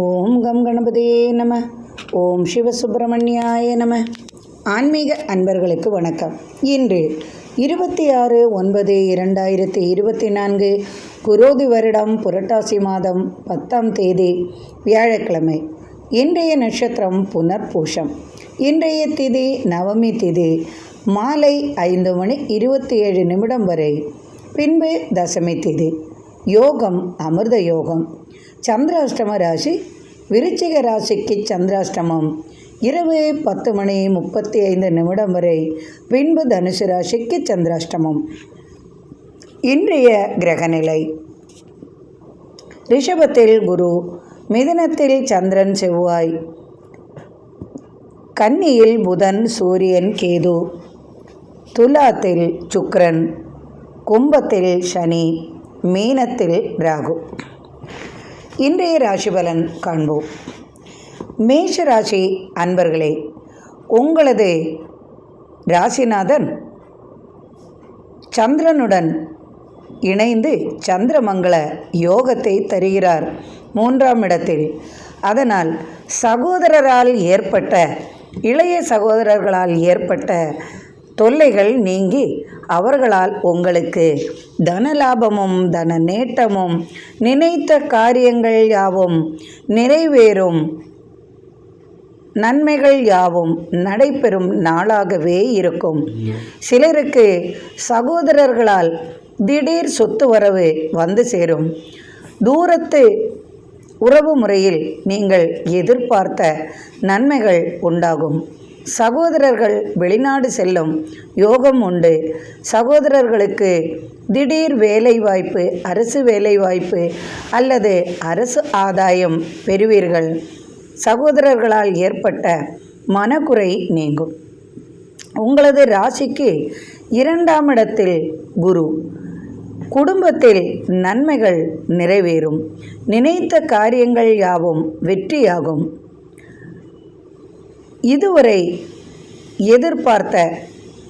ஓம் come கணபதியே நம. ஓம் சிவசுப்பிரமணியாய நம. ஆன்மீக அன்பர்களுக்கு வணக்கம். இன்று 26/9/2024 குரோதி வருடம் புரட்டாசி மாதம் 10ஆம் தேதி வியாழக்கிழமை. இன்றைய நட்சத்திரம் புனர்பூஷம். இன்றைய திதி நவமி திதி மாலை 5:27 வரை. பின்பு தசமி திதி. யோகம் அமிர்த யோகம். சந்திராஷ்டம ராசி விருச்சிக ராசிக்கு சந்திராஷ்டமம் இரவு 10:35 வரை. பின்பு தனுசு ராசிக்கு சந்திராஷ்டமம். இன்றைய கிரகநிலை: ரிஷபத்தில் குரு, மிதுனத்தில் சந்திரன் செவ்வாய், கன்னியில் புதன் சூரியன் கேது, துலாத்தில் சுக்கிரன், கும்பத்தில் சனி, மீனத்தில் ராகு. இன்றைய ராசி பலன் காண்போம். மேஷ ராசி அன்பர்களே, உங்களது ராசிநாதன் சந்திரனுடன் இணைந்து சந்திரமங்கள யோகத்தை தருகிறார் 3ஆம் இடத்தில். அதனால் சகோதரரால் ஏற்பட்ட இளைய சகோதரர்களால் ஏற்பட்ட தொல்லைகள் நீங்கி அவர்களால் உங்களுக்கு தனலாபமும் தன நேட்டமும் நினைத்த காரியங்கள் யாவும் நிறைவேறும், நன்மைகள் யாவும் நடைபெறும் நாளாகவே இருக்கும். சிலருக்கு சகோதரர்களால் திடீர் சொத்து வரவு வந்து சேரும். தூரத்து உறவு முறையில் நீங்கள் எதிர்பார்த்த நன்மைகள் உண்டாகும். சகோதரர்கள் வெளிநாடு செல்லும் யோகம் உண்டு. சகோதரர்களுக்கு திடீர் வேலைவாய்ப்பு, அரசு வேலைவாய்ப்பு அல்லது அரசு ஆதாயம் பெறுவீர்கள். சகோதரர்களால் ஏற்பட்ட மனக்குறை நீங்கும். உங்களது ராசிக்கு 2ஆம் இடத்தில் குரு. குடும்பத்தில் நன்மைகள் நிறைவேறும். நினைத்த காரியங்கள் யாவும் வெற்றியாகும். இதுவரை எதிர்பார்த்த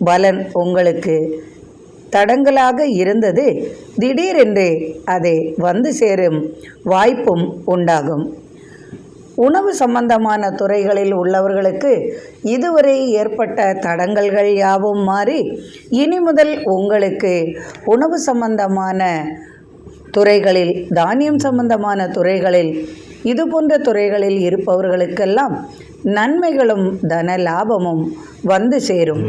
பலன் உங்களுக்கு தடங்கலாக இருந்தது திடீரென்று அதை வந்து சேரும் வாய்ப்பும் உண்டாகும். உணவு சம்பந்தமான துறைகளில் உள்ளவர்களுக்கு இதுவரை ஏற்பட்ட தடங்கல்கள் யாவும் மாறி இனி முதல் உங்களுக்கு உணவு சம்பந்தமான துறைகளில், தானியம் சம்பந்தமான துறைகளில், இது போன்ற துறைகளில் இருப்பவர்களுக்கெல்லாம் நன்மைகளும் தன லாபமும் வந்து சேரும்.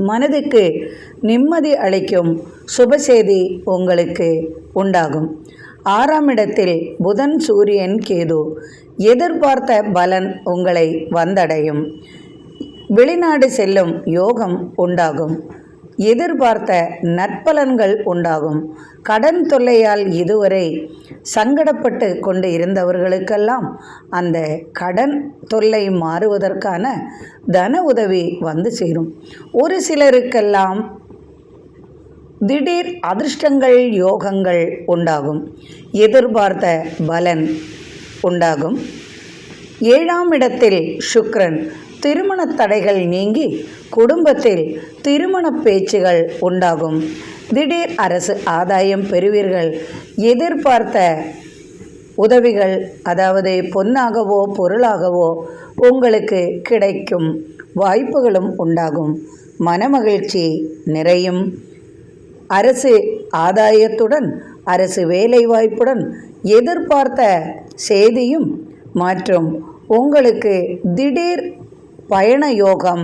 மனதுக்கு நிம்மதி அளிக்கும் சுபசெய்தி உங்களுக்கு உண்டாகும். 6ஆம் இடத்தில் புதன் சூரியன் கேது. எதிர்பார்த்த பலன் உங்களை வந்தடையும். வெளிநாடு செல்லும் யோகம் உண்டாகும். எதிர்பார்த்த நற்பலன்கள் உண்டாகும். கடன் தொல்லையால் இதுவரை சங்கடப்பட்டு கொண்டு இருந்தவர்களுக்கெல்லாம் அந்த கடன் தொல்லை மாறுவதற்கான தன உதவி வந்து சேரும். ஒரு சிலருக்கெல்லாம் திடீர் அதிர்ஷ்டங்கள் யோகங்கள் உண்டாகும். எதிர்பார்த்த பலன் உண்டாகும். 7ஆம் இடத்தில் சுக்கிரன். திருமண தடைகள் நீங்கி குடும்பத்தில் திருமண பேச்சுகள் உண்டாகும். திடீர் அரசு ஆதாயம் பெறுவீர்கள். எதிர்பார்த்த உதவிகள், அதாவது பொன்னாகவோ பொருளாகவோ உங்களுக்கு கிடைக்கும் வாய்ப்புகளும் உண்டாகும். மனமகிழ்ச்சி நிறையும். அரசு ஆதாயத்துடன் அரசு வேலைவாய்ப்புடன் எதிர்பார்த்த செய்தியும் மற்றும் உங்களுக்கு திடீர் பயண யோகம்,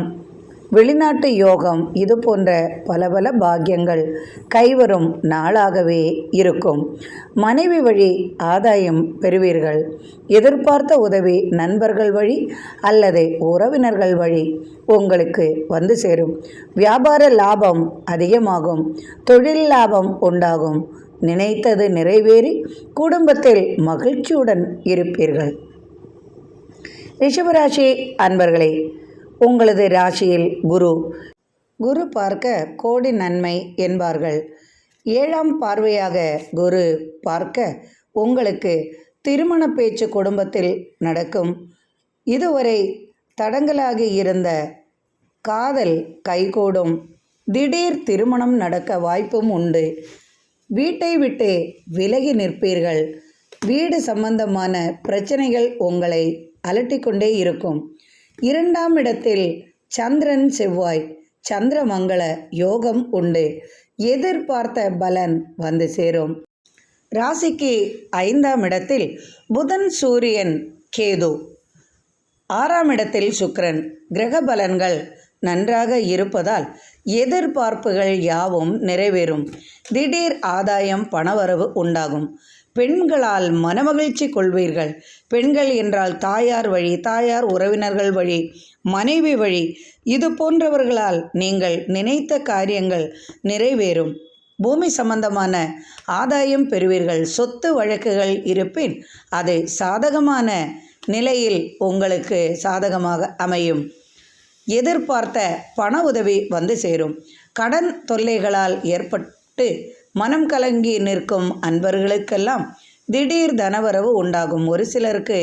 வெளிநாட்டு யோகம், இது போன்ற பல பல பாக்கியங்கள் கைவரும் நாளாகவே இருக்கும். மனைவி வழி ஆதாயம் பெறுவீர்கள். எதிர்பார்த்த உதவி நண்பர்கள் வழி அல்லது உறவினர்கள் வழி உங்களுக்கு வந்து சேரும். வியாபார லாபம் அதிகமாகும். தொழில் லாபம் உண்டாகும். நினைத்தது நிறைவேறி குடும்பத்தில் மகிழ்ச்சியுடன் இருப்பீர்கள். ரிஷபராசி அன்பர்களே, உங்களது ராசியில் குரு. குரு பார்க்க கோடி நன்மை என்பார்கள். 7ஆம் பார்வையாக குரு பார்க்க உங்களுக்கு திருமண பேச்சு குடும்பத்தில் நடக்கும். இதுவரை தடங்கலாகி இருந்த காதல் கைகூடும். திடீர் திருமணம் நடக்க வாய்ப்பும் உண்டு. வீட்டை விட்டு விலகி நிற்பீர்கள். வீடு சம்பந்தமான பிரச்சனைகள் உங்களை அலட்டிக்கொண்டே இருக்கும். 2ஆம் இடத்தில் சந்திரன் செவ்வாய் சந்திரமங்கள யோகம் உண்டு. எதிர்பார்த்த பலன் வந்து சேரும். ராசிக்கு 5ஆம் இடத்தில் புதன் சூரியன் கேது, 6ஆம் இடத்தில் சுக்கிரன். கிரக பலன்கள் நன்றாக இருப்பதால் எதிர்பார்ப்புகள் யாவும் நிறைவேறும். திடீர் ஆதாயம் பணவரவு உண்டாகும். பெண்களால் மனமகிழ்ச்சி கொள்வீர்கள். பெண்கள் என்றால் தாயார் வழி, தாயார் உறவினர்கள் வழி, மனைவி வழி, இது போன்றவர்களால் நீங்கள் நினைத்த காரியங்கள் நிறைவேறும். பூமி சம்பந்தமான ஆதாயம் பெறுவீர்கள். சொத்து வழக்குகள் இருப்பின் அது சாதகமான நிலையில் உங்களுக்கு சாதகமாக அமையும். எதிர்பார்த்த பண உதவி வந்து சேரும். கடன் தொல்லைகளால் ஏற்பட்டு மனம் கலங்கி நிற்கும் அன்பர்களுக்கெல்லாம் திடீர் தனவரவு உண்டாகும். ஒரு சிலருக்கு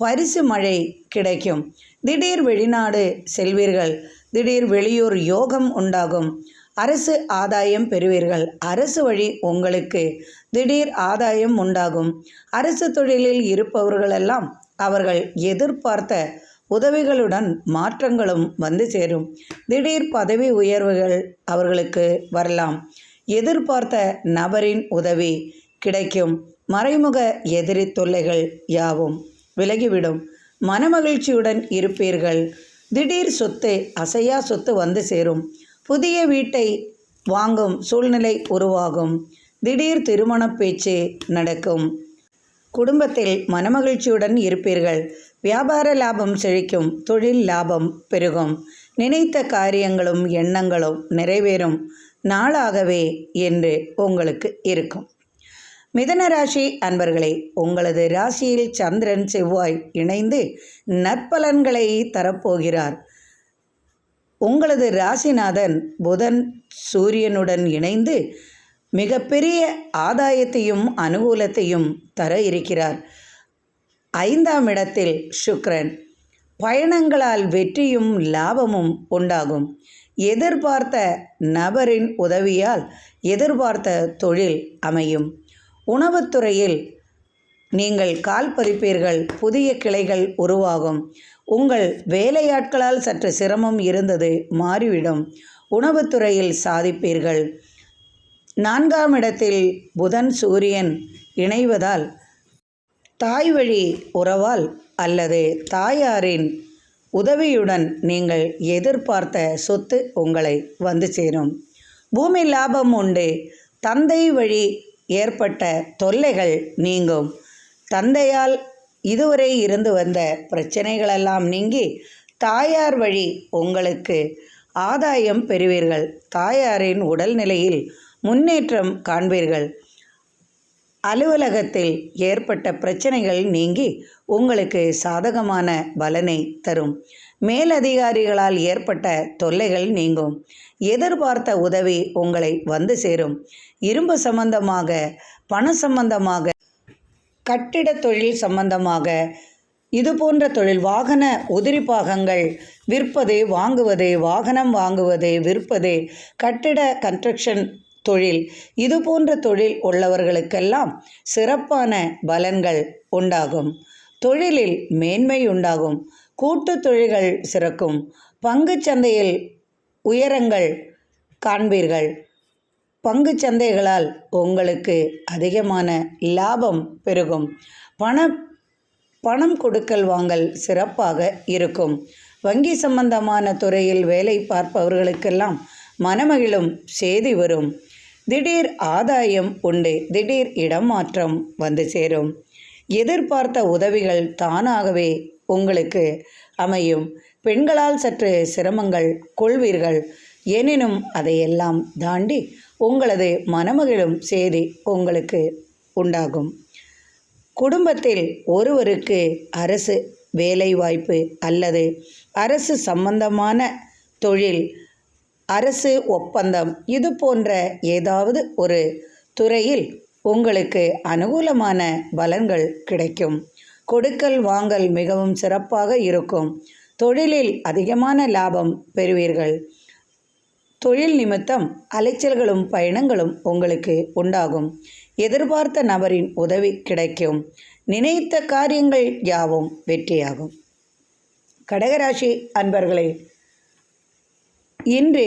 பரிசு மழை கிடைக்கும். திடீர் வெளிநாடு செல்வீர்கள். திடீர் வெளியூர் யோகம் உண்டாகும். அரசு ஆதாயம் பெறுவீர்கள். அரசு வழி உங்களுக்கு திடீர் ஆதாயம் உண்டாகும். அரசு தொழிலில் இருப்பவர்களெல்லாம் அவர்கள் எதிர்பார்த்த உதவிகளுடன் மாற்றங்களும் வந்து சேரும். திடீர் பதவி உயர்வுகள் அவர்களுக்கு வரலாம். எதிர்பார்த்த நபரின் உதவி கிடைக்கும். மறைமுக எதிரி தொல்லைகள் யாவும் விலகிவிடும். மனமகிழ்ச்சியுடன் இருப்பீர்கள். திடீர் சொத்து, அசையா சொத்து வந்து சேரும். புதிய வீட்டை வாங்கும் சூழ்நிலை உருவாகும். திடீர் திருமண பேச்சு நடக்கும். குடும்பத்தில் மனமகிழ்ச்சியுடன் இருப்பீர்கள். வியாபார லாபம் செழிக்கும். தொழில் லாபம் பெருகும். நினைத்த காரியங்களும் எண்ணங்களும் நிறைவேறும் நாளாகவே என்று உங்களுக்கு இருக்கும். மிதுன ராசி அன்பர்களே, உங்களது ராசியில் சந்திரன் செவ்வாய் இணைந்து நற்பலன்களை தரப்போகிறார். உங்களது ராசிநாதன் புதன் சூரியனுடன் இணைந்து மிகப்பெரிய ஆதாயத்தையும் அனுகூலத்தையும் தர இருக்கிறார். 5ஆம் இடத்தில் சுக்கிரன். பயணங்களால் வெற்றியும் லாபமும் உண்டாகும். எதிர்பார்த்த நபரின் உதவியால் எதிர்பார்த்த தொழில் அமையும். உணவுத்துறையில் நீங்கள் கால் பதிப்பீர்கள். புதிய கிளைகள் உருவாகும். உங்கள் வேலையாட்களால் சற்று சிரமம் இருந்தது மாறிவிடும். உணவுத்துறையில் சாதிப்பீர்கள். 4ஆம் இடத்தில் புதன் சூரியன் இணைவதால் தாய் வழி உறவால் அல்லது தாயாரின் உதவியுடன் நீங்கள் எதிர்பார்த்த சொத்து உங்களை வந்து சேரும். பூமி லாபம் உண்டு. தந்தை வழி ஏற்பட்ட தொல்லைகள் நீங்கும். தந்தையால் இதுவரை இருந்து வந்த பிரச்சனைகளெல்லாம் நீங்கி தாயார் வழி உங்களுக்கு ஆதாயம் பெறுவீர்கள். தாயாரின் உடல்நிலையில் முன்னேற்றம் காண்பீர்கள். அலுவலகத்தில் ஏற்பட்ட பிரச்சனைகள் நீங்கி உங்களுக்கு சாதகமான பலனை தரும். மேலதிகாரிகளால் ஏற்பட்ட தொல்லைகள் நீங்கும். எதிர்பார்த்த உதவி உங்களை வந்து சேரும். இரும்பு சம்பந்தமாக, பண சம்பந்தமாக, கட்டிட தொழில் சம்பந்தமாக, இது போன்ற தொழில், வாகன உதிரி பாகங்கள் விற்பது, வாங்குவது, வாகனம் வாங்குவது, விற்பது, கட்டிட கன்ஸ்ட்ரக்ஷன் தொழில், இது போன்ற தொழில் உள்ளவர்களுக்கெல்லாம் சிறப்பான பலன்கள் உண்டாகும். தொழிலில் மேன்மை உண்டாகும். கூட்டு தொழில்கள் சிறக்கும். பங்கு சந்தையில் உயரங்கள் காண்பீர்கள். பங்கு சந்தைகளால் உங்களுக்கு அதிகமான லாபம் பெருகும். பணம் கொடுக்கல் வாங்கல் சிறப்பாக இருக்கும். வங்கி சம்பந்தமான துறையில் வேலை பார்ப்பவர்களுக்கெல்லாம் மனமகிழும் செய்தி வரும். திடீர் ஆதாயம் உண்டு. திடீர் இடமாற்றம் வந்து சேரும். எதிர்பார்த்த உதவிகள் தானாகவே உங்களுக்கு அமையும். பெண்களால் சற்று சிரமங்கள் கொள்வீர்கள். எனினும் அதையெல்லாம் தாண்டி உங்களது மனமகிழும் செய்தி உங்களுக்கு உண்டாகும். குடும்பத்தில் ஒருவருக்கு அரசு வேலைவாய்ப்பு அல்லது அரசு சம்பந்தமான தொழில், அரசு ஒப்பந்தம், இது போன்ற ஏதாவது ஒரு துறையில் உங்களுக்கு அனுகூலமான பலன்கள் கிடைக்கும். கொடுக்கல் வாங்கல் மிகவும் சிறப்பாக இருக்கும். தொழிலில் அதிகமான லாபம் பெறுவீர்கள். தொழில் நிமித்தம் அலைச்சல்களும் பயணங்களும் உங்களுக்கு உண்டாகும். எதிர்பார்த்த நபரின் உதவி கிடைக்கும். நினைத்த காரியங்கள் யாவும் வெற்றியாகும். கடகராசி அன்பர்களே, இன்று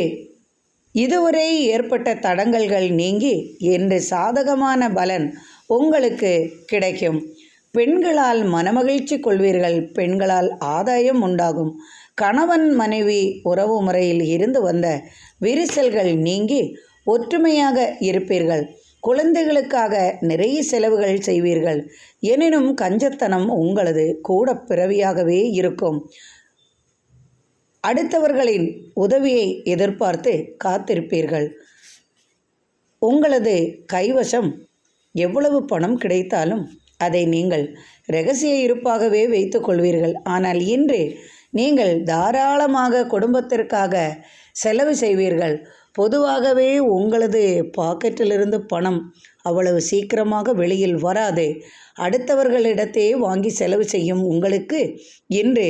இதுவரை ஏற்பட்ட தடங்கல்கள் நீங்கி இன்று சாதகமான பலன் உங்களுக்கு கிடைக்கும். பெண்களால் மனமகிழ்ச்சி கொள்வீர்கள். பெண்களால் ஆதாயம் உண்டாகும். கணவன் மனைவி உறவு முறையில் இருந்து வந்த விரிசல்கள் நீங்கி ஒற்றுமையாக இருப்பீர்கள். குழந்தைகளுக்காக நிறைய செலவுகள் செய்வீர்கள். எனினும் கஞ்சத்தனம் உங்களது கூட பிறவியாகவே இருக்கும். அடுத்தவர்களின் உதவியை எதிர்பார்த்து காத்திருப்பீர்கள். உங்களது கைவசம் எவ்வளவு பணம் கிடைத்தாலும் அதை நீங்கள் இரகசிய இருப்பாகவே வைத்து கொள்வீர்கள். ஆனால் இன்று நீங்கள் தாராளமாக குடும்பத்திற்காக செலவு செய்வீர்கள். பொதுவாகவே உங்களது பாக்கெட்டிலிருந்து பணம் அவ்வளவு சீக்கிரமாக வெளியில் வராது. அடுத்தவர்களிடத்தே வாங்கி செலவு செய்யும் உங்களுக்கு இன்று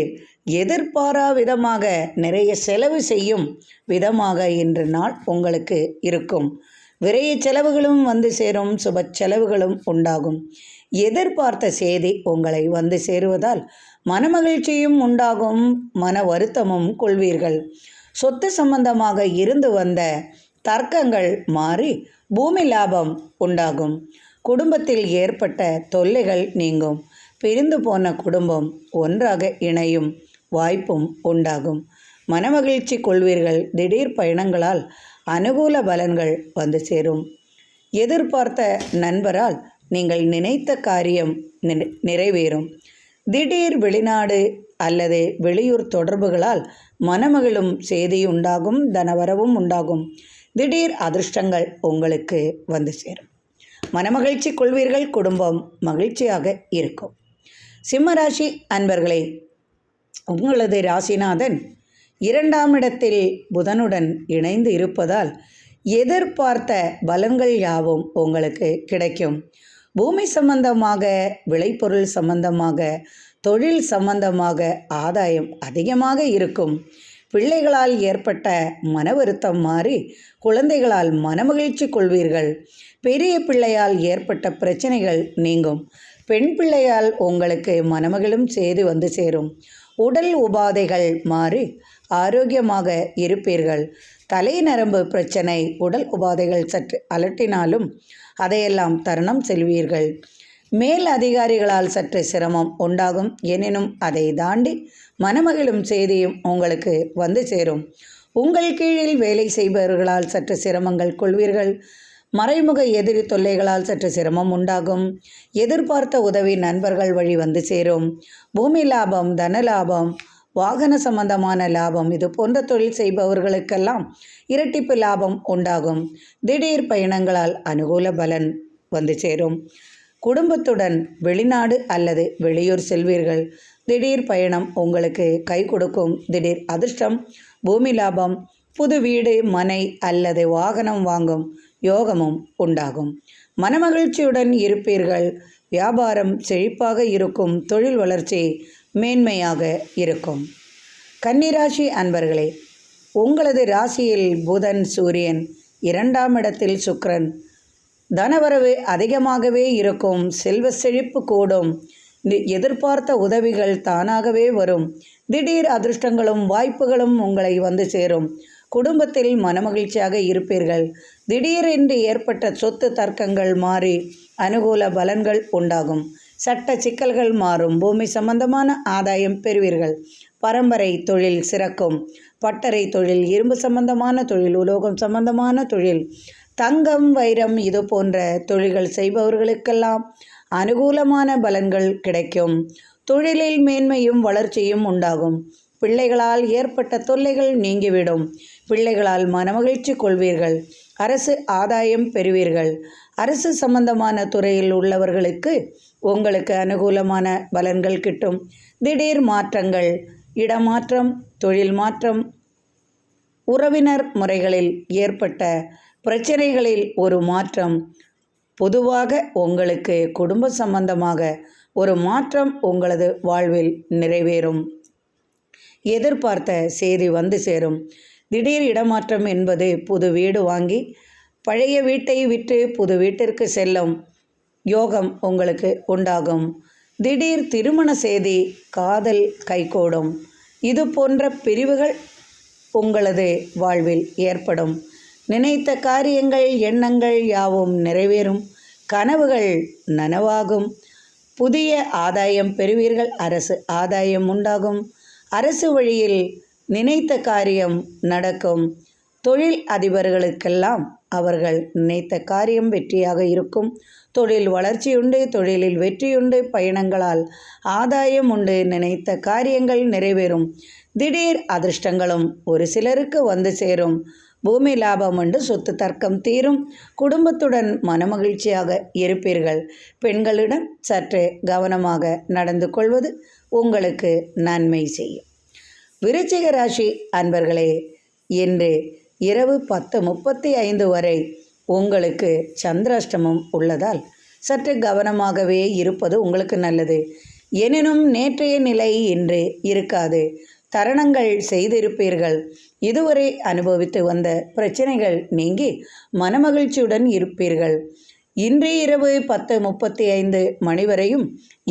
எதிர்பாரா விதமாக நிறைய செலவு செய்யும் விதமாக இன்று நாள் உங்களுக்கு இருக்கும். விரைய செலவுகளும் வந்து சேரும். சுப செலவுகளும் உண்டாகும். எதிர்பார்த்த செய்தி உங்களை வந்து சேருவதால் மனமகிழ்ச்சியும் உண்டாகும். மன வருத்தமும் கொள்வீர்கள். சொத்து சம்பந்தமாக இருந்து வந்த தர்க்கங்கள் மாறி பூமி லாபம் உண்டாகும். குடும்பத்தில் ஏற்பட்ட தொல்லைகள் நீங்கும். பிரிந்து போன குடும்பம் ஒன்றாக இணையும் வாய்ப்பும் உண்டாகும். மனமகிழ்ச்சி கொள்வீர்கள். திடீர் பயணங்களால் அனுகூல பலன்கள் வந்து சேரும். எதிர்பார்த்த நண்பரால் நீங்கள் நினைத்த காரியம் நிறைவேறும். திடீர் வெளிநாடு அல்லது வெளியூர் தொடர்புகளால் மனமகிழும் செய்தி உண்டாகும். தனவரவும் உண்டாகும். திடீர் அதிர்ஷ்டங்கள் உங்களுக்கு வந்து சேரும். மனமகிழ்ச்சி கொள்வீர்கள். குடும்பம் மகிழ்ச்சியாக இருக்கும். சிம்மராசி அன்பர்களே, உங்களது ராசிநாதன் 2ஆம் இடத்தில் புதனுடன் இணைந்து இருப்பதால் எதிர்பார்த்த பலன்கள் யாவும் உங்களுக்கு கிடைக்கும். பூமி சம்பந்தமாக, விளைபொருள் சம்பந்தமாக, தொழில் சம்பந்தமாக ஆதாயம் அதிகமாக இருக்கும். பிள்ளைகளால் ஏற்பட்ட மன வருத்தம் மாறி குழந்தைகளால் மனமகிழ்ச்சி கொள்வீர்கள். பெரிய பிள்ளையால் ஏற்பட்ட பிரச்சனைகள் நீங்கும். பெண் பிள்ளையால் உங்களுக்கு மனமகிழும் செய்தி வந்து சேரும். உடல் உபாதைகள் மாறி ஆரோக்கியமாக இருப்பீர்கள். தலை நரம்பு பிரச்சனை, உடல் உபாதைகள் சற்று அலட்டினாலும் அதையெல்லாம் தருணம் செல்வீர்கள். மேல் அதிகாரிகளால் சற்று சிரமம் உண்டாகும். எனினும் அதை தாண்டி மனமகிழும் செய்தியும் உங்களுக்கு வந்து சேரும். உங்கள் கீழில் வேலை செய்பவர்களால் சற்று சிரமங்கள் கொள்வீர்கள். மறைமுக எதிரி தொல்லைகளால் சற்று சிரமம் உண்டாகும். எதிர்பார்த்த உதவி நண்பர்கள் வழி வந்து சேரும். பூமி லாபம், தன லாபம், வாகன சம்பந்தமான லாபம், இது போன்ற தொழில் செய்பவர்களுக்கெல்லாம் இரட்டிப்பு லாபம் உண்டாகும். திடீர் பயணங்களால் அனுகூல பலன் வந்து சேரும். குடும்பத்துடன் வெளிநாடு அல்லது வெளியூர் செல்வீர்கள். திடீர் பயணம் உங்களுக்கு கை கொடுக்கும். திடீர் அதிர்ஷ்டம், பூமி லாபம், புது வீடு, மனை அல்லது வாகனம் வாங்கும் யோகமும் உண்டாகும். மனமகிழ்ச்சியுடன் இருப்பீர்கள். வியாபாரம் செழிப்பாக இருக்கும். தொழில் வளர்ச்சி மேன்மையாக இருக்கும். கன்னிராசி அன்பர்களே, உங்களது ராசியில் புதன், சூரியன், 2ஆம் இடத்தில் சுக்கிரன். தனவரவு அதிகமாகவே இருக்கும். செல்வ செழிப்பு கூடும். எதிர்பார்த்த உதவிகள் தானாகவே வரும். திடீர் அதிர்ஷ்டங்களும் வாய்ப்புகளும் உங்களை வந்து சேரும். குடும்பத்தில் மனமகிழ்ச்சியாக இருப்பீர்கள். திடீரென்று ஏற்பட்ட சொத்து தர்க்கங்கள் மாறி அனுகூல பலன்கள் உண்டாகும். சட்ட சிக்கல்கள் மாறும். பூமி சம்பந்தமான ஆதாயம் பெறுவீர்கள். பரம்பரை தொழில் சிறக்கும். பட்டறை தொழில், இரும்பு சம்பந்தமான தொழில், உலோகம் சம்பந்தமான தொழில், தங்கம், வைரம், இது போன்ற தொழில்கள் செய்பவர்களுக்கெல்லாம் அனுகூலமான பலன்கள் கிடைக்கும். தொழிலில் மேன்மையும் வளர்ச்சியும் உண்டாகும். பிள்ளைகளால் ஏற்பட்ட தொல்லைகள் நீங்கிவிடும். பிள்ளைகளால் மனமகிழ்ச்சி கொள்வீர்கள். அரசு ஆதாயம் பெறுவீர்கள். அரசு சம்பந்தமான துறையில் உள்ளவர்களுக்கு உங்களுக்கு அனுகூலமான பலன்கள் கிட்டும். திடீர் மாற்றங்கள், இடமாற்றம், தொழில் மாற்றம், உறவினர் முறைகளில் ஏற்பட்ட பிரச்சனைகளில் ஒரு மாற்றம், பொதுவாக உங்களுக்கு குடும்ப சம்பந்தமாக ஒரு மாற்றம் உங்களது வாழ்வில் நிறைவேறும். எதிர்பார்த்த செய்தி வந்து சேரும். திடீர் இடமாற்றம் என்பது புது வீடு வாங்கி பழைய வீட்டை விட்டு புது வீட்டிற்கு செல்லும் யோகம் உங்களுக்கு உண்டாகும். திடீர் திருமண செய்தி, காதல் கைகூடும். இது போன்ற பிரிவுகள் உங்களது வாழ்வில் ஏற்படும். நினைத்த காரியங்கள், எண்ணங்கள் யாவும் நிறைவேறும். கனவுகள் நனவாகும். புதிய ஆதாயம் பெறுவீர்கள். அரசு ஆதாயம் உண்டாகும். அரசு வழியில் நினைத்த காரியம் நடக்கும். தொழில் அதிபர்களுக்கெல்லாம் அவர்கள் நினைத்த காரியம் வெற்றியாக இருக்கும். தொழில் வளர்ச்சியுண்டு, தொழிலில் வெற்றியுண்டு, பயணங்களால் ஆதாயம் உண்டு, நினைத்த காரியங்கள் நிறைவேறும். திடீர் அதிர்ஷ்டங்களும் ஒரு சிலருக்கு வந்து சேரும். பூமி லாபம் உண்டு, சொத்து தர்க்கம் தீரும். குடும்பத்துடன் மனமகிழ்ச்சியாக இருப்பீர்கள். பெண்களிடம் சற்று கவனமாக நடந்து கொள்வது உங்களுக்கு நன்மை செய்யும். விருச்சிக ராசி அன்பர்களே, இன்று இரவு 10:35 வரை உங்களுக்கு சந்திராஷ்டமம் உள்ளதால் சற்று கவனமாகவே இருப்பது உங்களுக்கு நல்லது. எனினும் நேற்றைய நிலை இன்று இருக்காது. தருணங்கள் செய்திருப்பீர்கள். இதுவரை அனுபவித்து வந்த பிரச்சனைகள் நீங்கி மனமகிழ்ச்சியுடன் இருப்பீர்கள். இன்று இரவு 10:35 மணி வரையும்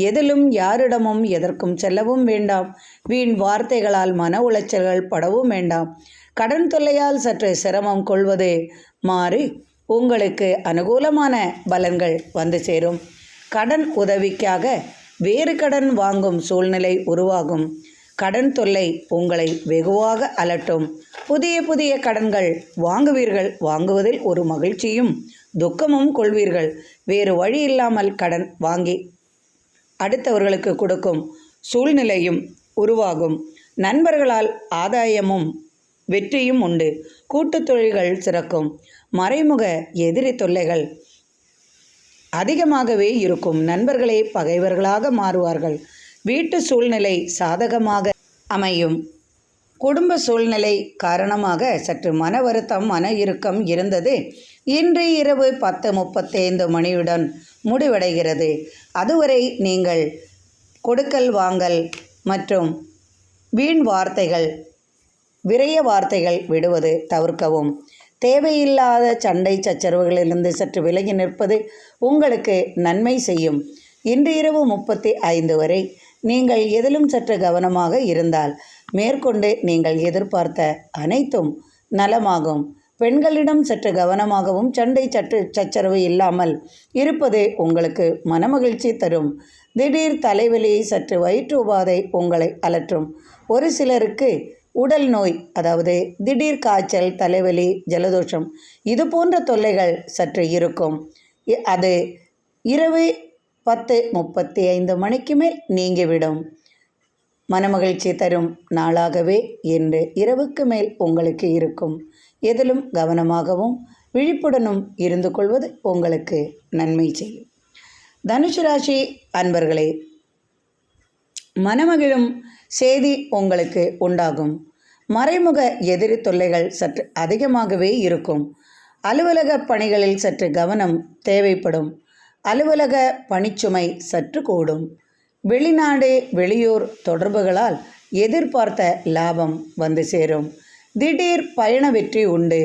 எதிலும் யாரிடமும் எதற்கும் செல்லவும் வேண்டாம். வீண் வார்த்தைகளால் மன உளைச்சல்கள் படவும் வேண்டாம். கடன் தொல்லையால் சற்று சிரமம் கொள்வது மாறி உங்களுக்கு அனுகூலமான பலன்கள் வந்து சேரும். கடன் உதவிக்காக வேறு கடன் வாங்கும் சூழ்நிலை உருவாகும். கடன் தொல்லை உங்களை வெகுவாக அலட்டும். புதிய புதிய கடன்கள் வாங்குவீர்கள். வாங்குவதில் ஒரு மகிழ்ச்சியும் துக்கமும் கொள்வீர்கள். வேறு வழி இல்லாமல் கடன் வாங்கி அடுத்தவர்களுக்கு கொடுக்கும் சூழ்நிலையும் உருவாகும். நண்பர்களால் ஆதாயமும் வெற்றியும் உண்டு. கூட்டுத் தொழில்கள் சிறக்கும். மறைமுக எதிரி தொல்லைகள் அதிகமாகவே இருக்கும். நண்பர்களே பகைவர்களாக மாறுவார்கள். வீட்டு சூழ்நிலை சாதகமாக அமையும். குடும்ப சூழ்நிலை காரணமாக சற்று மன வருத்தம், மன இறுக்கம் இருந்தது. இன்று இரவு 10:35 மணியுடன் முடிவடைகிறது. அதுவரை நீங்கள் கொடுக்கல் வாங்கல் மற்றும் வீண் வார்த்தைகள், விரைய வார்த்தைகள் விடுவது தவிர்க்கவும். தேவையில்லாத சண்டை சச்சரவுகளிலிருந்து சற்று விலகி நிற்பது உங்களுக்கு நன்மை செய்யும். இன்று இரவு 35 வரை நீங்கள் எதிலும் சற்று கவனமாக இருந்தால் மேற்கொண்டு நீங்கள் எதிர்பார்த்த அனைத்தும் நலமாகும். பெண்களிடம் சற்று கவனமாகவும் சண்டை சச்சரவு இல்லாமல் இருப்பது உங்களுக்கு மனமகிழ்ச்சி தரும். திடீர் தலைவலி, சற்று வயிற்று உபாதை உங்களை அலற்றும். ஒரு சிலருக்கு உடல் நோய், அதாவது திடீர் காய்ச்சல், தலைவலி, ஜலதோஷம் இது போன்ற தொல்லைகள் சற்று இருக்கும். அது இரவு 10:35 மணிக்கு மேல் நீங்கிவிடும். மனமகிழ்ச்சி தரும் நாளாகவே இன்று இரவுக்கு மேல் உங்களுக்கு இருக்கும். எதிலும் கவனமாகவும் விழிப்புடனும் இருந்து கொள்வது உங்களுக்கு நன்மை செய்யும். தனுசு ராசி அன்பர்களே, மனமகிழும் செய்தி உங்களுக்கு உண்டாகும். மறைமுக எதிரி தொல்லைகள் சற்று அதிகமாகவே இருக்கும். அலுவலக பணிகளில் சற்று கவனம் தேவைப்படும். அலுவலக பணிச்சுமை சற்று கூடும். வெளிநாடு, வெளியூர் தொடர்புகளால் எதிர்பார்த்த லாபம் வந்து சேரும். திடீர் பயண வெற்றி உண்டு.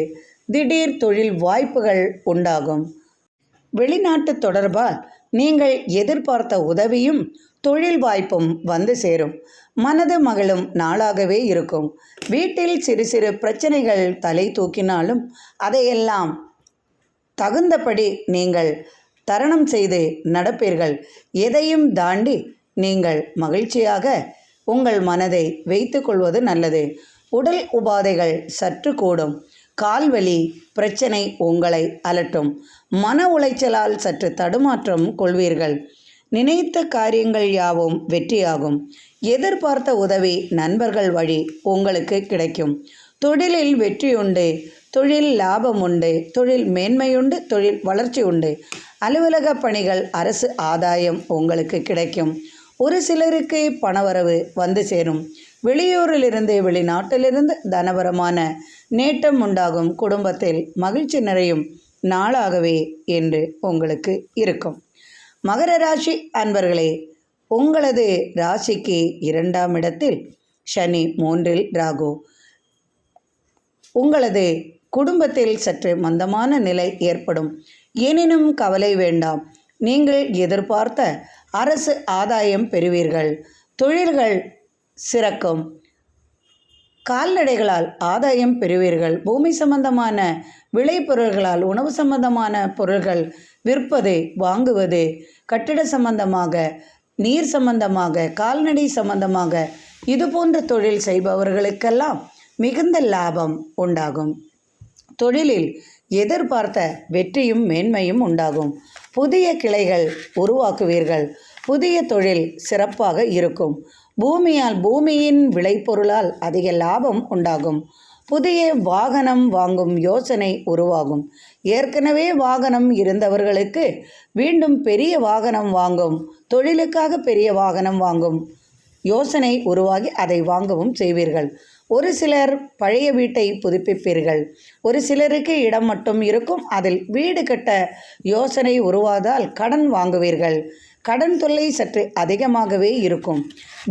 திடீர் தொழில் வாய்ப்புகள் உண்டாகும். வெளிநாட்டு தொடர்பால் நீங்கள் எதிர்பார்த்த உதவியும் தொழில் வாய்ப்பும் வந்து சேரும். மனது மகிழும் நாளாகவே இருக்கும். வீட்டில் சிறு சிறு பிரச்சனைகள் தலை தூக்கினாலும் அதையெல்லாம் தகுந்தபடி நீங்கள் தரணம் செய்து நடப்பீர்கள். எதையும் தாண்டி நீங்கள் மகிழ்ச்சியாக உங்கள் மனதை வைத்து கொள்வது நல்லது. உடல் உபாதைகள் சற்று கூடும். கால்வலி பிரச்சனை உங்களை அலட்டும். மன உளைச்சலால் சற்று தடுமாற்றம் கொள்வீர்கள். நினைத்த காரியங்கள் யாவும் வெற்றியாகும். எதிர்பார்த்த உதவி நண்பர்கள் வழி உங்களுக்கு கிடைக்கும். தொழிலில் வெற்றியுண்டு. தொழில் லாபம் உண்டு. தொழில் மேன்மையுண்டு. தொழில் வளர்ச்சி உண்டு. அலுவலக பணிகள், அரசு ஆதாயம் உங்களுக்கு கிடைக்கும். ஒரு சிலருக்கு பணவரவு வந்து சேரும். வெளியூரிலிருந்து, வெளிநாட்டிலிருந்து தனவரமான நேட்டம் உண்டாகும். குடும்பத்தில் மகிழ்ச்சி நிறையும் நாளாகவே என்று உங்களுக்கு இருக்கும். மகர ராசி அன்பர்களே, உங்களது ராசிக்கு 2ஆம் இடத்தில் சனி, 3இல் ராகு. உங்களது குடும்பத்தில் சற்று மந்தமான நிலை ஏற்படும். எனினும் கவலை வேண்டாம். நீங்கள் எதிர்பார்த்த அரசு ஆதாயம் பெறுவீர்கள். தொழில்கள் சிறக்கும். கால்நடைகளால் ஆதாயம் பெறுவீர்கள். பூமி சம்பந்தமான விளைபொருள்களால் உணவு சம்பந்தமான பொருள்கள் விற்பது, வாங்குவது, கட்டிட சம்பந்தமாக, நீர் சம்பந்தமாக, கால்நடை சம்பந்தமாக இதுபோன்ற தொழில் செய்பவர்களுக்கெல்லாம் மிகுந்த லாபம் உண்டாகும். தொழிலில் எதிர்பார்த்த வெற்றியும் மேன்மையும் உண்டாகும். புதிய கிளைகள் உருவாக்குவீர்கள். புதிய தொழில் சிறப்பாக இருக்கும். பூமியின் விளைபொருளால் அதிக லாபம் உண்டாகும். புதிய வாகனம் வாங்கும் யோசனை உருவாகும். ஏற்கனவே வாகனம் இருந்தவர்களுக்கு மீண்டும் பெரிய வாகனம் வாங்கும், தொழிலுக்காக பெரிய வாகனம் வாங்கும் யோசனை உருவாகி அதை வாங்கவும் செய்வீர்கள். ஒரு சிலர் பழைய வீட்டை புதுப்பிப்பீர்கள். ஒரு சிலருக்கு இடம் மட்டும் இருக்கும், அதில் வீடு கட்ட யோசனை உருவாதால் கடன் வாங்குவீர்கள். கடன் தொல்லை சற்று அதிகமாகவே இருக்கும்.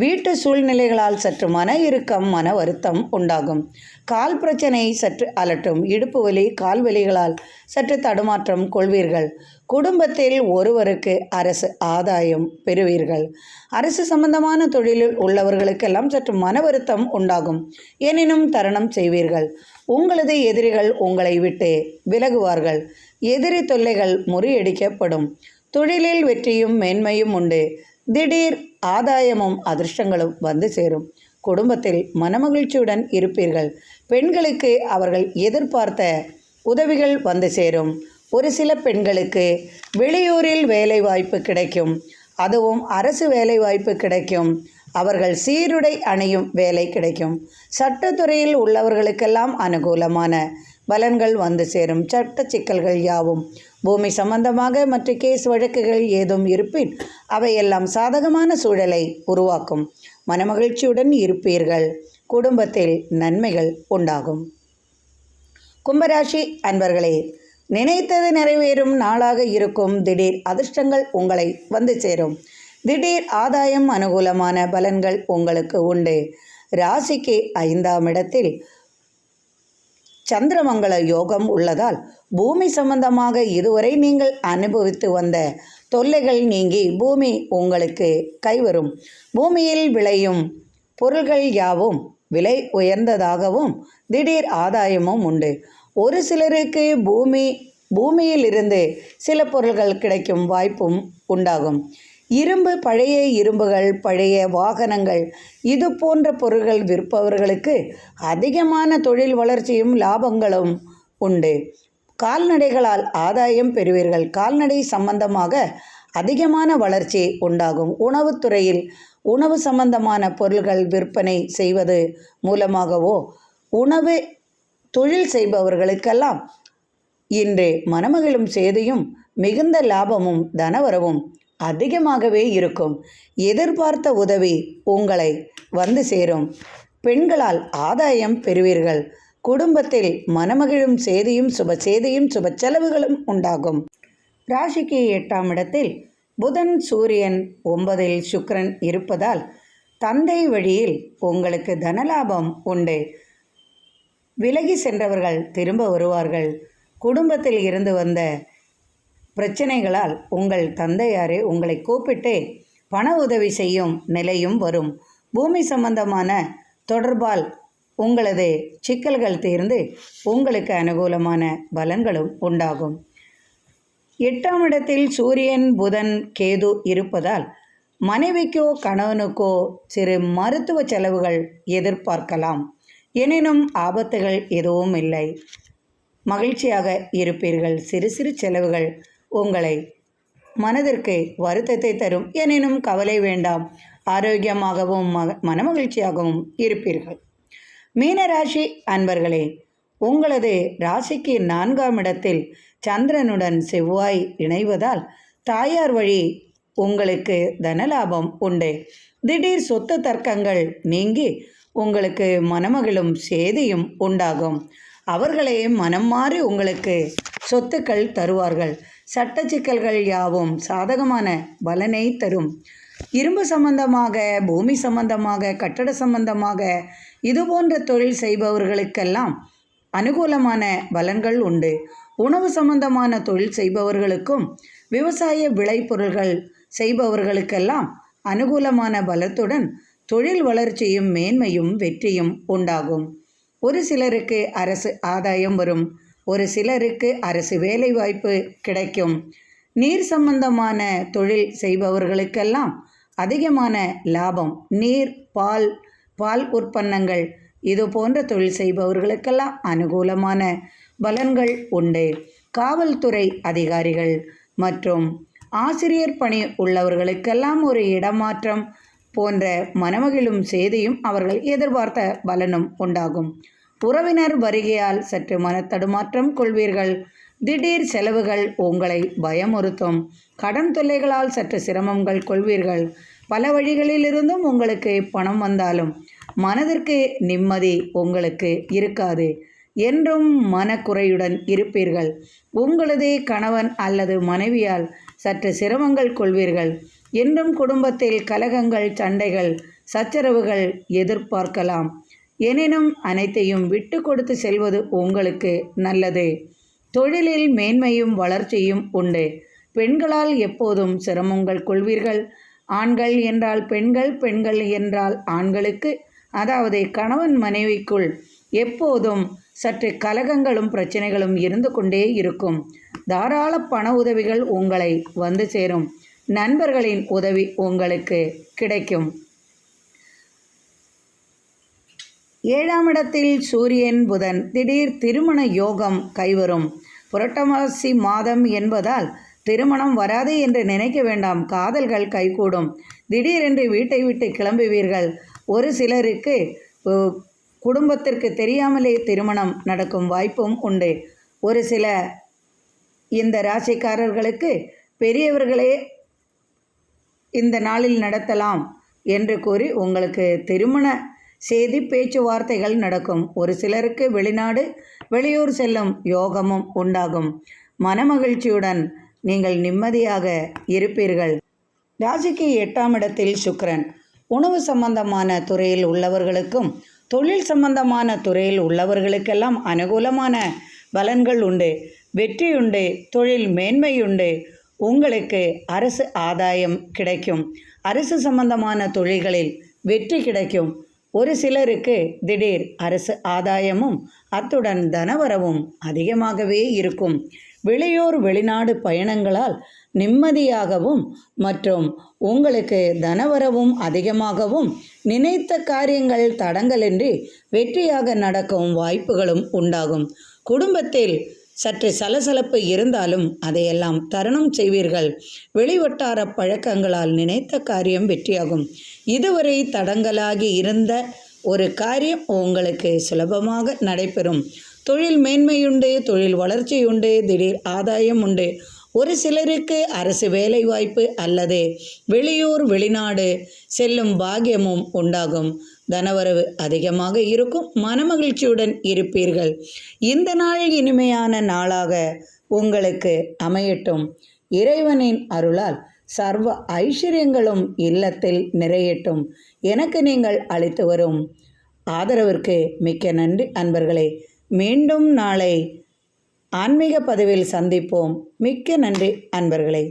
வீட்டு சூழ்நிலைகளால் சற்று மன இறுக்கம், மன வருத்தம் உண்டாகும். கால் பிரச்சனை சற்று அலட்டும். இடுப்பு வலி, கால் வலிகளால் சற்று தடுமாற்றம் கொள்வீர்கள். குடும்பத்தில் ஒருவருக்கு அரசு ஆதாயம் பெறுவீர்கள். அரசு சம்பந்தமான தொழிலில் உள்ளவர்களுக்கெல்லாம் சற்று மன வருத்தம் உண்டாகும். எனினும் தருணம் செய்வீர்கள். உங்களது எதிரிகள் உங்களை விட்டு விலகுவார்கள். எதிரி தொல்லைகள் முறியடிக்கப்படும். தொழிலில் வெற்றியும் மேன்மையும் உண்டு. திடீர் ஆதாயமும் அதிர்ஷ்டங்களும் வந்து சேரும். குடும்பத்தில் மனமகிழ்ச்சியுடன் இருப்பீர்கள். பெண்களுக்கு அவர்கள் எதிர்பார்த்த உதவிகள் வந்து சேரும். ஒரு சில பெண்களுக்கு வெளியூரில் வேலைவாய்ப்பு கிடைக்கும். அதுவும் அரசு வேலைவாய்ப்பு கிடைக்கும். அவர்கள் சீருடை அணியும் வேலை கிடைக்கும். சட்டத்துறையில் உள்ளவர்களுக்கெல்லாம் அனுகூலமான பலன்கள் வந்து சேரும். சட்ட சிக்கல்கள் யாவும் பூமி சம்பந்தமாக மற்ற கேஸ் வழக்குகள் ஏதும் இருப்பின் அவையெல்லாம் சாதகமான சூழலை உருவாக்கும். மனமகிழ்ச்சியுடன் இருப்பீர்கள். குடும்பத்தில் நன்மைகள் உண்டாகும். கும்பராசி அன்பர்களே, நினைத்தது நிறைவேறும் நாளாக இருக்கும். திடீர் அதிர்ஷ்டங்கள் உங்களை வந்து சேரும். திடீர் ஆதாயம், அனுகூலமான பலன்கள் உங்களுக்கு உண்டு. ராசிக்கு 5ஆம் இடத்தில் சந்திரமங்கல யோகம் உள்ளதால் பூமி சம்பந்தமாக இதுவரை நீங்கள் அனுபவித்து வந்த தொல்லைகள் நீங்கி பூமி உங்களுக்கு கைவரும். பூமியில் விளையும் பொருள்கள் யாவும் விலை உயர்ந்ததாகவும் திடீர் ஆதாயமும் உண்டு. ஒரு சிலருக்கு பூமியிலிருந்து சில பொருள்கள் கிடைக்கும் வாய்ப்பும் உண்டாகும். பழைய இரும்புகள், பழைய வாகனங்கள் இது போன்ற பொருள்கள் விற்பவர்களுக்கு அதிகமான தொழில் வளர்ச்சியும் லாபங்களும் உண்டு. கால்நடைகளால் ஆதாயம் பெறுவீர்கள். கால்நடை சம்பந்தமாக அதிகமான வளர்ச்சி உண்டாகும். உணவுத்துறையில் உணவு சம்பந்தமான பொருள்கள் விற்பனை செய்வது மூலமாகவோ உணவு தொழில் செய்பவர்களுக்கெல்லாம் இன்று மனமகிழும் செய்தியும் மிகுந்த லாபமும் தனவரவும் அதிகமாகவே இருக்கும். எதிர்பார்த்த உதவி உங்களை வந்து சேரும். பெண்களால் ஆதாயம் பெறுவீர்கள். குடும்பத்தில் மனமகிழும் செய்தியும் சுப செய்தியும் சுப செலவுகளும் உண்டாகும். ராசிக்கு 8ஆம் இடத்தில் புதன், சூரியன், 9இல் சுக்கிரன் இருப்பதால் தந்தை வழியில் உங்களுக்கு தனலாபம் உண்டு. விலகி சென்றவர்கள் திரும்ப வருவார்கள். குடும்பத்தில் இருந்து வந்த பிரச்சனைகளால் உங்கள் தந்தையாரே உங்களை கூப்பிட்டு பண உதவி செய்யும் நிலையும் வரும். பூமி சம்பந்தமான தொடர்பால் உங்களது சிக்கல்கள் தீர்ந்து உங்களுக்கு அனுகூலமான பலன்களும் உண்டாகும். 8ஆம் இடத்தில் சூரியன், புதன், கேது இருப்பதால் மனைவிக்கோ கணவனுக்கோ சிறு மருத்துவ செலவுகள் எதிர்பார்க்கலாம். எனினும் ஆபத்துகள் எதுவும் இல்லை. மகிழ்ச்சியாக இருப்பீர்கள். சிறு சிறு செலவுகள் உங்களை மனதிற்கு வருத்தத்தை தரும். எனினும் கவலை வேண்டாம். ஆரோக்கியமாகவும் மனமகிழ்ச்சியாகவும் இருப்பீர்கள். மீனராசி அன்பர்களே, உங்களது ராசிக்கு 4ஆம் இடத்தில் சந்திரனுடன் செவ்வாய் இணைவதால் தாயார் வழி உங்களுக்கு தனலாபம் உண்டு. திடீர் சொத்து தர்க்கங்கள் நீங்கி உங்களுக்கு மனமகிழும் செய்தியும் உண்டாகும். அவர்களே மனம் மாறி உங்களுக்கு சொத்துக்கள் தருவார்கள். சட்ட சிக்கல்கள் யாவும் சாதகமான பலனை தரும். இரும்பு சம்பந்தமாக, பூமி சம்பந்தமாக, கட்டட சம்பந்தமாக இதுபோன்ற தொழில் செய்பவர்களுக்கெல்லாம் அனுகூலமான பலன்கள் உண்டு. உணவு சம்பந்தமான தொழில் செய்பவர்களுக்கும் விவசாய விளைபொருள்கள் செய்பவர்களுக்கெல்லாம் அனுகூலமான பலத்துடன் தொழில் வளர்ச்சியும் மேன்மையும் வெற்றியும் உண்டாகும். ஒரு சிலருக்கு அரசு ஆதாயம் வரும். ஒரு சிலருக்கு அரசு வேலைவாய்ப்பு கிடைக்கும். நீர் சம்பந்தமான தொழில் செய்பவர்களுக்கெல்லாம் அதிகமான லாபம். நீர், பால் உற்பன்னங்கள் இது போன்ற தொழில் செய்பவர்களுக்கெல்லாம் அனுகூலமான பலன்கள் உண்டு. காவல்துறை அதிகாரிகள் மற்றும் ஆசிரியர் பணி உள்ளவர்களுக்கெல்லாம் ஒரு இடமாற்றம் போன்ற மனமகிழும் செய்தியும் அவர்கள் எதிர்பார்த்த பலனும் உண்டாகும். உறவினர் வருகையால் சற்று மனத்தடுமாற்றம் கொள்வீர்கள். திடீர் செலவுகள் உங்களை பயமுறுத்தும். கடன் தொல்லைகளால் சற்று சிரமங்கள் கொள்வீர்கள். பல வழிகளிலிருந்தும் உங்களுக்கு பணம் வந்தாலும் மனதிற்கு நிம்மதி உங்களுக்கு இருக்காது. என்றும் மனக்குறையுடன் இருப்பீர்கள். உங்களது கணவன் அல்லது மனைவியால் சற்று சிரமங்கள் கொள்வீர்கள். என்றும் குடும்பத்தில் கலகங்கள், சண்டைகள், சச்சரவுகள் எதிர்பார்க்கலாம். எனினும் அனைத்தையும் விட்டு கொடுத்து செல்வது உங்களுக்கு நல்லது. தொழிலில் மேன்மையும் வளர்ச்சியும் உண்டு. பெண்களால் எப்போதும் சிரமங்கள் கொள்வீர்கள். ஆண்கள் என்றால் பெண்கள், பெண்கள் என்றால் ஆண்களுக்கு, அதாவது கணவன் மனைவிக்குள் எப்போதும் சற்று கலகங்களும் பிரச்சனைகளும் இருந்து கொண்டே இருக்கும். தாராள பண உதவிகள் உங்களை வந்து சேரும். நண்பர்களின் உதவி உங்களுக்கு கிடைக்கும். 7ஆம் இடத்தில் சூரியன், புதன். திடீர் திருமண யோகம் கைவரும். புரட்டாசி மாதம் என்பதால் திருமணம் வராது என்று நினைக்க வேண்டாம். காதல்கள் கைகூடும். திடீரென்று வீட்டை விட்டு கிளம்புவீர்கள். ஒரு சிலருக்கு குடும்பத்திற்கு தெரியாமலே திருமணம் நடக்கும் வாய்ப்பும் உண்டு. ஒரு சில இந்த ராசிக்காரர்களுக்கு பெரியவர்களே இந்த நாளில் நடத்தலாம் என்று கூறி உங்களுக்கு திருமண செய்தி பேச்சுவார்த்தைகள் நடக்கும். ஒரு சிலருக்கு வெளிநாடு, வெளியூர் செல்லும் யோகமும் உண்டாகும். மனமகிழ்ச்சியுடன் நீங்கள் நிம்மதியாக இருப்பீர்கள். ராசிக்கு 8ஆம் இடத்தில் சுக்கிரன். உணவு சம்பந்தமான துறையில் உள்ளவர்களுக்கும் தொழில் சம்பந்தமான துறையில் உள்ளவர்களுக்கெல்லாம் அனுகூலமான பலன்கள் உண்டு. வெற்றியுண்டு. தொழில் மேன்மையுண்டு. உங்களுக்கு அரசு ஆதாயம் கிடைக்கும். அரசு சம்பந்தமான தொழில்களில் வெற்றி கிடைக்கும். ஒரு சிலருக்கு திடீர் அரசு ஆதாயமும் அத்துடன் தனவரவும் அதிகமாகவே இருக்கும். வெளியூர், வெளிநாடு பயணங்களால் நிம்மதியாகவும் மற்றும் உங்களுக்கு தனவரவும் அதிகமாகவும் நினைத்த காரியங்கள் தடங்கலின்றி வெற்றியாக நடக்கும் வாய்ப்புகளும் உண்டாகும். குடும்பத்தில் சற்று சலசலப்பு இருந்தாலும் அதையெல்லாம் தருணம் செய்வீர்கள். வெளிவட்டார பழக்கங்களால் நினைத்த காரியம் வெற்றியாகும். இதுவரை தடங்கலாகி இருந்த ஒரு காரியம் உங்களுக்கு சுலபமாக நடைபெறும். தொழில் மேன்மையுண்டு. தொழில் வளர்ச்சியுண்டு. திடீர் ஆதாயம் உண்டு. ஒரு சிலருக்கு அரசு வேலைவாய்ப்பு அல்லது வெளியூர், வெளிநாடு செல்லும் பாக்கியமும் உண்டாகும். தனவரவு அதிகமாக இருக்கும். மனமகிழ்ச்சியுடன் இருப்பீர்கள். இந்த நாள் இனிமையான நாளாக உங்களுக்கு அமையட்டும். இறைவனின் அருளால் சர்வ ஐஸ்வர்யங்களும் இல்லத்தில் நிறையட்டும். எனக்கு நீங்கள் அளித்து வரும் ஆதரவிற்கு மிக்க நன்றி அன்பர்களே. மீண்டும் நாளை ஆன்மீக பதிவில் சந்திப்போம். மிக்க நன்றி அன்பர்களே.